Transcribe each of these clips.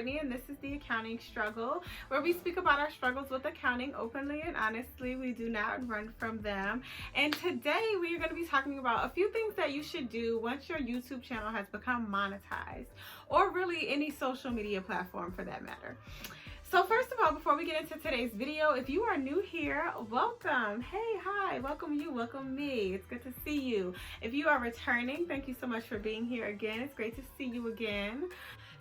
Courtney, and this is the Accounting Struggle, where we speak about our struggles with accounting openly and honestly. We do not run from them. And today we are going to be talking about a few things that you should do once your YouTube channel has become monetized, or really any social media platform for that matter. So first of all, before we get into today's video, if you are new here, welcome. Hey, hi, welcome you, welcome me. It's good to see you. If you are returning, thank you so much for being here again. It's great to see you again.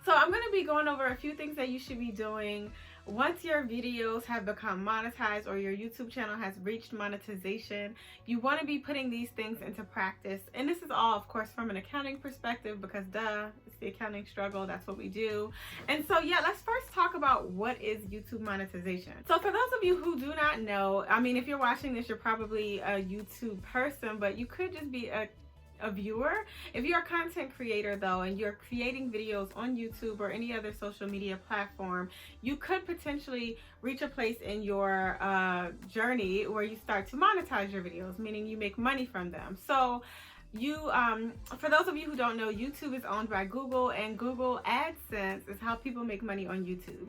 So I'm going to be going over a few things that you should be doing once your videos have become monetized or your YouTube channel has reached monetization. You want to be putting these things into practice. And this is all, of course, from an accounting perspective because duh, it's the accounting struggle. That's what we do. And so, yeah, let's first talk about what is YouTube monetization. So for those of you who do not know, I mean, if you're watching this, you're probably a YouTube person, but you could just be a viewer. If you're a content creator though, and you're creating videos on YouTube or any other social media platform, you could potentially reach a place in your journey where you start to monetize your videos, meaning you make money from them. So you, for those of you who don't know, YouTube is owned by Google, and Google AdSense is how people make money on YouTube.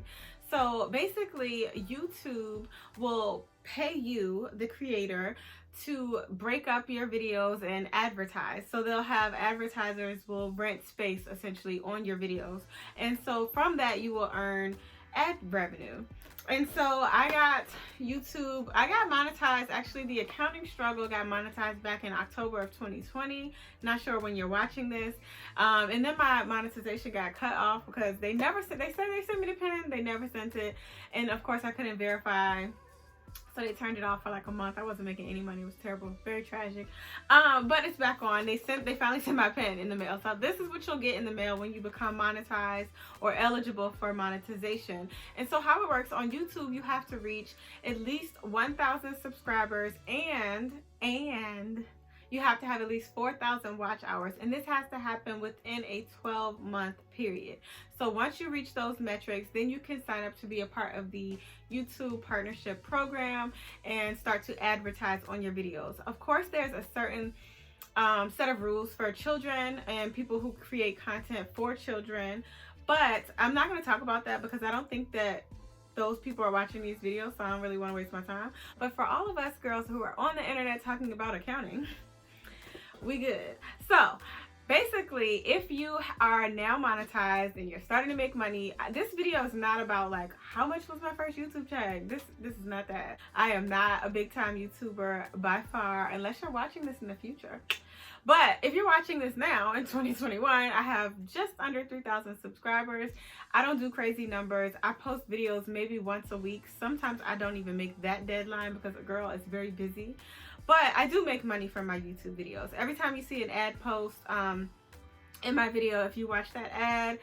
So basically, YouTube will pay you, the creator, to break up your videos and advertise. So they'll have advertisers will rent space essentially on your videos. And so from that, you will earn ad revenue. And so I got monetized. Actually, the Accounting Struggle got monetized back in October of 2020. Not sure when you're watching this. And then my monetization got cut off because they said they sent me the pin. They never sent it. And of course I couldn't verify. So they turned it off for like a month. I wasn't making any money. It was terrible. Very tragic. But it's back on. They finally sent my pen in the mail. So this is what you'll get in the mail when you become monetized or eligible for monetization. And so how it works on YouTube, you have to reach at least 1,000 subscribers and you have to have at least 4,000 watch hours, and this has to happen within a 12-month period. So once you reach those metrics, then you can sign up to be a part of the YouTube partnership program and start to advertise on your videos. Of course, there's a certain set of rules for children and people who create content for children, but I'm not going to talk about that because I don't think that those people are watching these videos, so I don't really want to waste my time. But for all of us girls who are on the internet talking about accounting, we good. So basically, if you are now monetized and you're starting to make money, this video is not about like how much was my first YouTube check. This is not that. I am not a big time YouTuber by far, unless you're watching this in the future. But if you're watching this now in 2021, I have just under 3,000 subscribers. I don't do crazy numbers. I post videos maybe once a week. Sometimes I don't even make that deadline because a girl is very busy. But I do make money from my YouTube videos. Every time you see an ad post in my video, if you watch that ad,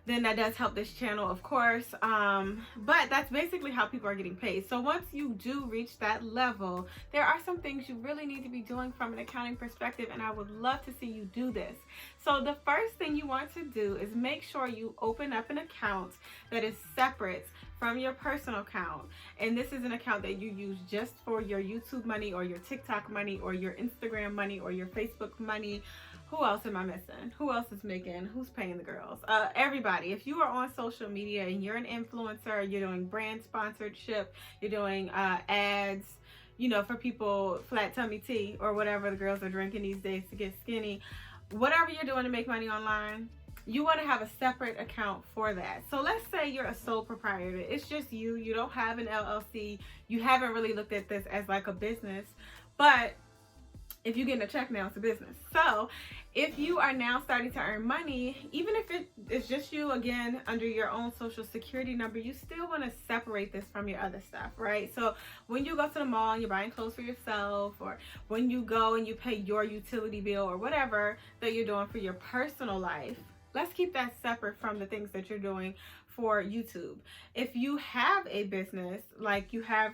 then that does help this channel, of course. But that's basically how people are getting paid. So once you do reach that level, there are some things you really need to be doing from an accounting perspective, and I would love to see you do this. So the first thing you want to do is make sure you open up an account that is separate from your personal account. And this is an account that you use just for your YouTube money or your TikTok money or your Instagram money or your Facebook money. Who else am I missing? Who else is making? Who's paying the girls? Everybody. If you are on social media and you're an influencer, you're doing brand sponsorship, you're doing ads, you know, for people, flat tummy tea or whatever the girls are drinking these days to get skinny, whatever you're doing to make money online, you want to have a separate account for that. So let's say you're a sole proprietor. It's just you don't have an LLC. You haven't really looked at this as like a business, but if you're getting a check now, it's a business. So if you are now starting to earn money, even if it's just you, again, under your own social security number, you still want to separate this from your other stuff, right? So when you go to the mall and you're buying clothes for yourself, or when you go and you pay your utility bill or whatever that you're doing for your personal life, let's keep that separate from the things that you're doing for YouTube. If you have a business, like you have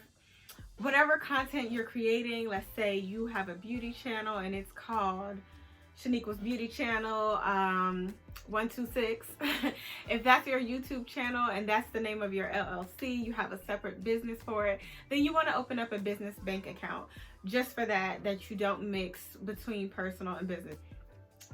whatever content you're creating, let's say you have a beauty channel and it's called Shaniqua's Beauty Channel 126. If that's your YouTube channel and that's the name of your LLC, you have a separate business for it, then you want to open up a business bank account just for that you don't mix between personal and business.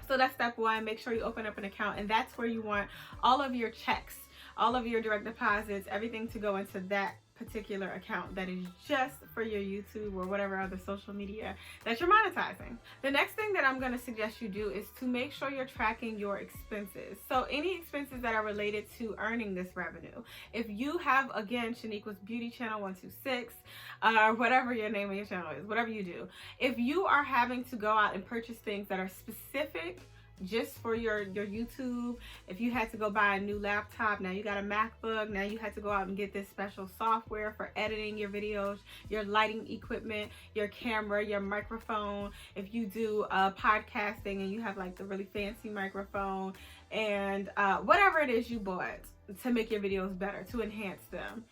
So that's step one. Make sure you open up an account, and that's where you want all of your checks, all of your direct deposits, everything to go into that particular account that is just for your YouTube or whatever other social media that you're monetizing. The next thing that I'm going to suggest you do is to make sure you're tracking your expenses. So any expenses that are related to earning this revenue. If you have, again, Shaniqua's Beauty Channel 126, or whatever your name of your channel is, whatever you do, if you are having to go out and purchase things that are specific just for your YouTube, if you had to go buy a new laptop, now you got a MacBook, now you had to go out and get this special software for editing your videos, your lighting equipment, your camera, your microphone, if you do podcasting and you have like the really fancy microphone and whatever it is you bought to make your videos better, to enhance them.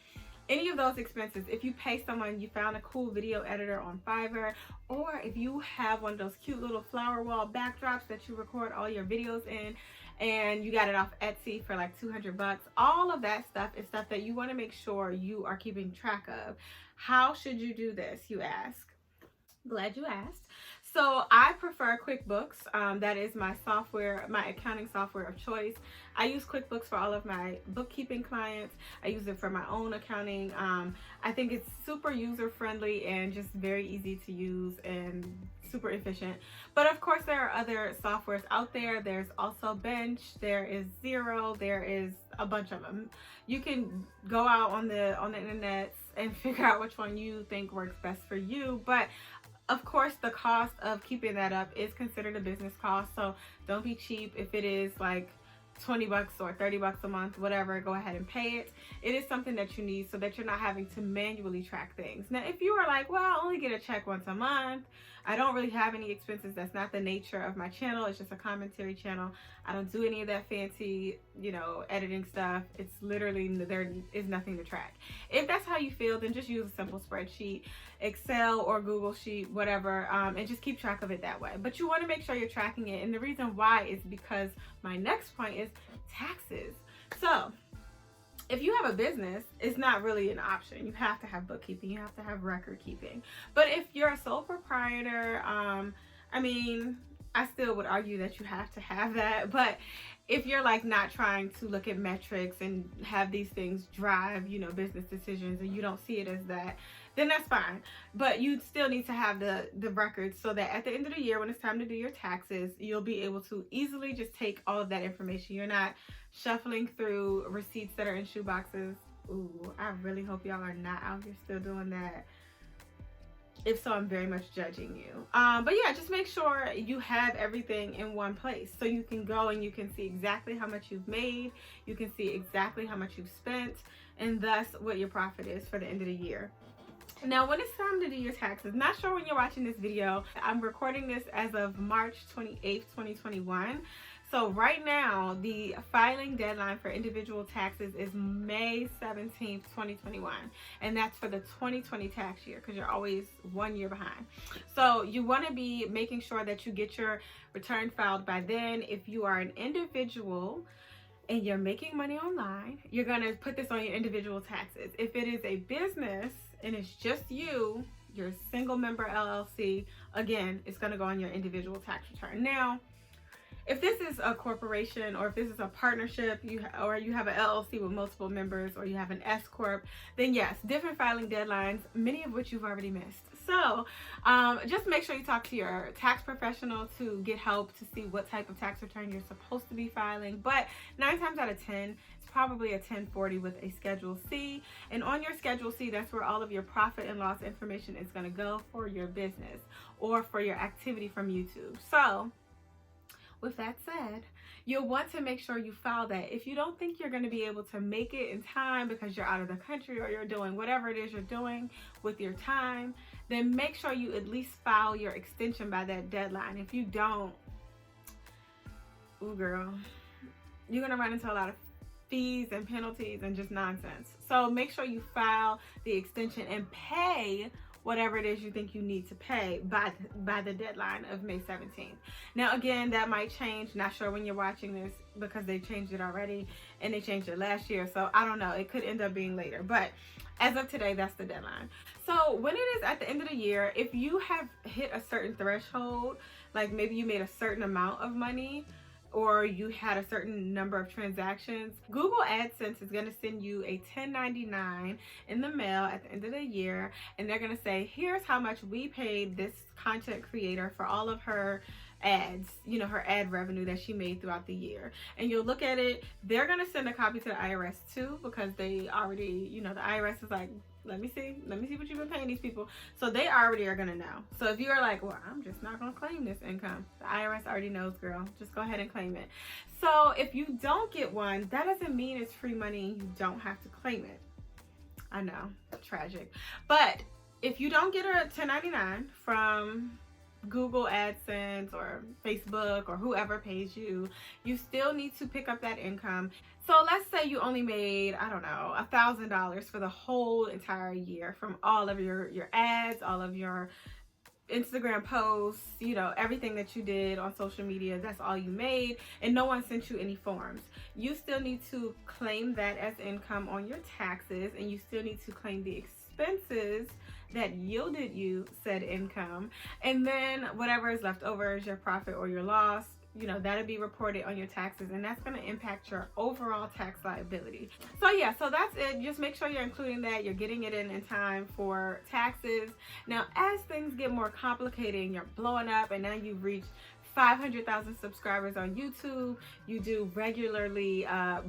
Any of those expenses, if you pay someone, you found a cool video editor on Fiverr, or if you have one of those cute little flower wall backdrops that you record all your videos in and you got it off Etsy for like 200 bucks, all of that stuff is stuff that you want to make sure you are keeping track of. How should you do this, you ask? Glad you asked. So I prefer QuickBooks. That is my software, my accounting software of choice. I use QuickBooks for all of my bookkeeping clients. I use it for my own accounting. I think it's super user friendly and just very easy to use and super efficient. But of course there are other softwares out there. There's also Bench, there is Zero, there is a bunch of them. You can go out on the internets and figure out which one you think works best for you. But of course, the cost of keeping that up is considered a business cost, so don't be cheap. If it is like 20 bucks or 30 bucks a month, whatever, go ahead and pay it. It is something that you need so that you're not having to manually track things. Now, if you are like, well, I only get a check once a month, I don't really have any expenses, that's not the nature of my channel, it's just a commentary channel, I don't do any of that fancy, editing stuff, it's literally, there is nothing to track. If that's how you feel, then just use a simple spreadsheet, Excel or Google Sheet, whatever, and just keep track of it that way. But you want to make sure you're tracking it, and the reason why is because my next point is taxes. So if you have a business, it's not really an option. You have to have bookkeeping, you have to have record keeping. But if you're a sole proprietor, I still would argue that you have to have that. But if you're like not trying to look at metrics and have these things drive, business decisions, and you don't see it as that, then that's fine. But you still need to have the records so that at the end of the year, when it's time to do your taxes, you'll be able to easily just take all of that information. You're not shuffling through receipts that are in shoe boxes. Ooh, I really hope y'all are not out here still doing that. If so, I'm very much judging you. But yeah, just make sure you have everything in one place so you can go and you can see exactly how much you've made, you can see exactly how much you've spent, and thus what your profit is for the end of the year. Now, when it's time to do your taxes, not sure when you're watching this video, I'm recording this as of March 28th, 2021. So right now, the filing deadline for individual taxes is May 17th, 2021. And that's for the 2020 tax year, because you're always 1 year behind. So you want to be making sure that you get your return filed by then. If you are an individual and you're making money online, you're going to put this on your individual taxes. If it is a business and it's just you, your single member LLC, again, it's going to go on your individual tax return. Now, if this is a corporation or if this is a partnership, or you have an LLC with multiple members, or you have an S Corp, then yes, different filing deadlines, many of which you've already missed. So just make sure you talk to your tax professional to get help to see what type of tax return you're supposed to be filing. But 9 times out of 10, it's probably a 1040 with a Schedule C. And on your Schedule C, that's where all of your profit and loss information is going to go for your business or for your activity from YouTube. So with that said, you'll want to make sure you file that. If you don't think you're going to be able to make it in time because you're out of the country or you're doing whatever it is you're doing with your time, then make sure you at least file your extension by that deadline. If you don't, ooh girl, you're going to run into a lot of fees and penalties and just nonsense. So make sure you file the extension and pay whatever it is you think you need to pay by the deadline of May 17th. Now again, that might change. Not sure when you're watching this because they changed it already and they changed it last year. So I don't know, it could end up being later. But as of today, that's the deadline. So when it is at the end of the year, if you have hit a certain threshold, like maybe you made a certain amount of money, or you had a certain number of transactions, Google AdSense is going to send you a 1099 in the mail at the end of the year, and they're going to say, here's how much we paid this content creator for all of her ads, you know, her ad revenue that she made throughout the year. And you'll look at it. They're going to send a copy to the IRS too, because they already, you know, the IRS is like, let me see what you've been paying these people. So they already are going to know. So if you are like, well, I'm just not going to claim this income, the IRS already knows, girl. Just go ahead and claim it. So if you don't get one, that doesn't mean it's free money and you don't have to claim it. I know, tragic. But if you don't get a 1099 from Google AdSense or Facebook or whoever pays you, you still need to pick up that income. So let's say you only made, I don't know, $1,000 for the whole entire year from all of your ads, all of your Instagram posts, you know, everything that you did on social media. That's all you made, and no one sent you any forms. You still need to claim that as income on your taxes, and you still need to claim the expenses that yielded you said income, and then whatever is left over is your profit or your loss. You know, that'll be reported on your taxes, and that's going to impact your overall tax liability. So yeah, so that's it. Just make sure you're including that, you're getting it in time for taxes. Now, as things get more complicated and you're blowing up, and now you've reached 500,000 subscribers on YouTube, you do regularly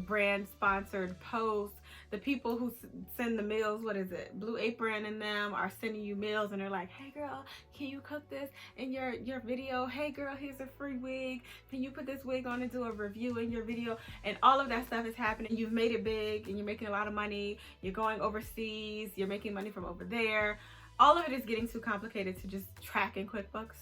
brand sponsored posts. The people who send the meals, what is it, Blue Apron and them are sending you meals, and they're like, hey girl, can you cook this in your video? Hey girl, here's a free wig. Can you put this wig on and do a review in your video? And all of that stuff is happening. You've made it big and you're making a lot of money. You're going overseas. You're making money from over there. All of it is getting too complicated to just track in QuickBooks.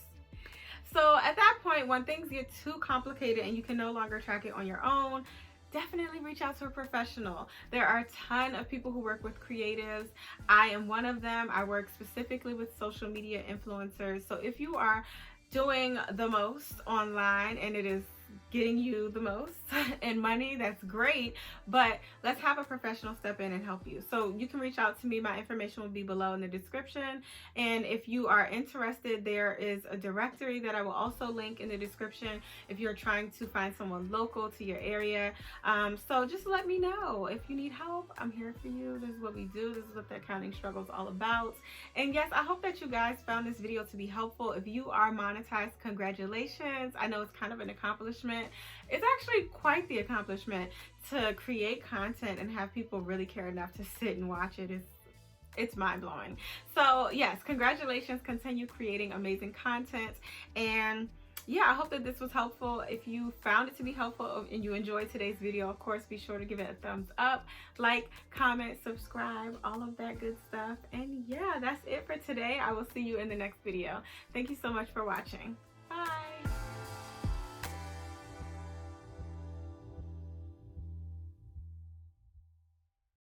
So at that point, when things get too complicated and you can no longer track it on your own, definitely reach out to a professional. There are a ton of people who work with creatives. I am one of them. I work specifically with social media influencers. So if you are doing the most online and it is getting you the most and money, that's great, but let's have a professional step in and help you. So you can reach out to me. My information will be below in the description, and if you are interested, there is a directory that I will also link in the description if you're trying to find someone local to your area. So just let me know if you need help. I'm here for you. This is what we do. This is what the accounting struggle is all about. And yes, I hope that you guys found this video to be helpful. If you are monetized, congratulations. I know it's kind of an accomplishment. It's actually quite the accomplishment to create content and have people really care enough to sit and watch it. It's mind-blowing. So yes, congratulations. Continue creating amazing content. And yeah, I hope that this was helpful. If you found it to be helpful and you enjoyed today's video, of course, be sure to give it a thumbs up, like, comment, subscribe, all of that good stuff. And yeah, that's it for today. I will see you in the next video. Thank you so much for watching. Bye.